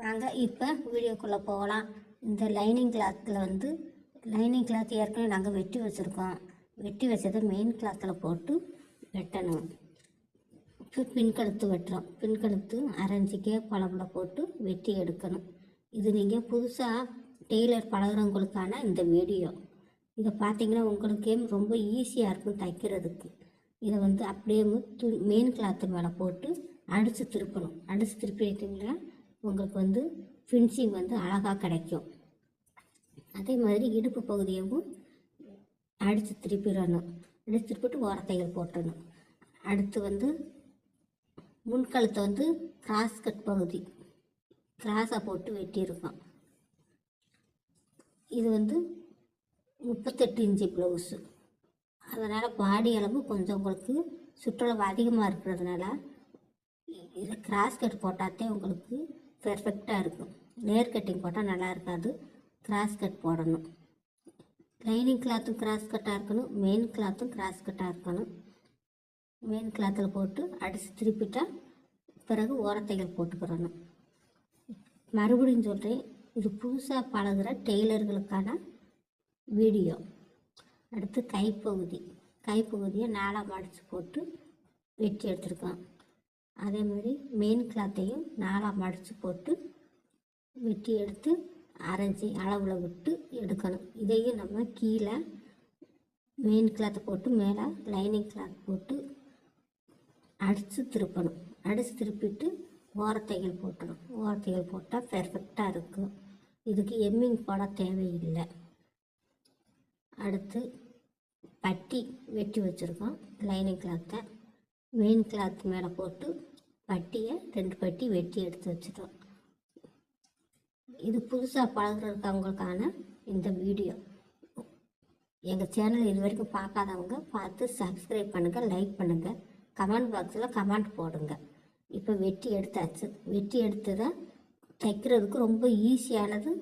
வாங்க இப்போ வீடியோக்குள்ளே போகலாம். இந்த லைனிங் கிளாத் ஏற்கனவே நாங்கள் வெட்டி வச்சுருக்கோம். வெட்டி வச்சதை மெயின் கிளாத்தில் போட்டு வெட்டணும். இப்போ பின்கழுத்து வெட்டுறோம். பின்கழுத்து அரைஞ்சிக்கே பழம்புல போட்டு வெட்டி எடுக்கணும். இது நீங்கள் புதுசாக டெய்லர் பழகிறவங்களுக்கான இந்த வீடியோ. இதை பார்த்தீங்கன்னா உங்களுக்கே ரொம்ப ஈஸியாக இருக்கும் தைக்கிறதுக்கு. இதை அப்படியே மெயின் கிளாத்து மேலே போட்டு அடித்து திருப்பணும். அடித்து திருப்பிட்டீங்கன்னா உங்களுக்கு ஃபினிஷிங் அழகாக கிடைக்கும். அதே மாதிரி இடுப்பு பகுதியவும் அடித்து திருப்பிடணும். அடித்து திருப்பிட்டு ஓரத்தைகள் போட்டணும். அடுத்து முன்கழுத்தை கிராஸ் கட் பகுதி கிராஸாக போட்டு வெட்டியிருக்கோம். இது 38 இன்ச்சு ப்ளவுஸு. அதனால் பாடி அளவு கொஞ்சம் உங்களுக்கு சுற்றளவு அதிகமாக இருக்கிறதுனால இது கிராஸ் கட் போட்டாலே உங்களுக்கு பெர்ஃபெக்டாக இருக்கும். நேர் கட்டிங் போட்டால் நல்லா இருக்காது. கிராஸ் கட் போடணும். லைனிங் கிளாத்தும் கிராஸ் கட்டாக இருக்கணும். மெயின் கிளாத்தும் கிராஸ் கட்டாக இருக்கணும். மெயின் கிளாத்தில் போட்டு அடித்து திருப்பிட்டால் பிறகு ஓரத்தைகள் போட்டுக்கிறணும். மறுபடியும் சொல்கிறேன், இது புதுசாக பழகிற டெய்லர்களுக்கான வீடியோ. அடுத்து கைப்பகுதியை 4 மடித்து போட்டு வெட்டி எடுத்துருக்கோம். அதே மாதிரி மெயின் கிளாத்தையும் 4 மடித்து போட்டு வெட்டி எடுத்து அரைஞ்சி அளவில் விட்டு எடுக்கணும். இதையும் நம்ம கீழே மெயின் கிளாத்தை போட்டு மேலே லைனிங் கிளாத் போட்டு அடித்து திருப்பணும். அடித்து திருப்பிட்டு ஓரத்தைகள் போட்டணும். ஓரத்தைகள் போட்டால் பெர்ஃபெக்டாக இருக்கும். இதுக்கு எம்மிங் போட தேவையில்லை. அடுத்து பட்டி வெட்டி வச்சுருக்கோம். லைனிங் கிளாத்தை மெயின் கிளாத் மேலே போட்டு பட்டியை 2 பட்டி வெட்டி எடுத்து வச்சுட்டோம். இது புதுசாக பழகிறவங்களுக்கான இந்த வீடியோ. எங்கள் சேனல் இது வரைக்கும் பார்க்காதவங்க பார்த்து சப்ஸ்கிரைப் பண்ணுங்கள், லைக் பண்ணுங்கள், கமெண்ட் பாக்ஸில் கமெண்ட் போடுங்க. இப்போ வெட்டி எடுத்தாச்சு. வெட்டி எடுத்து தான் தைக்கிறதுக்கு ரொம்ப ஈஸியானது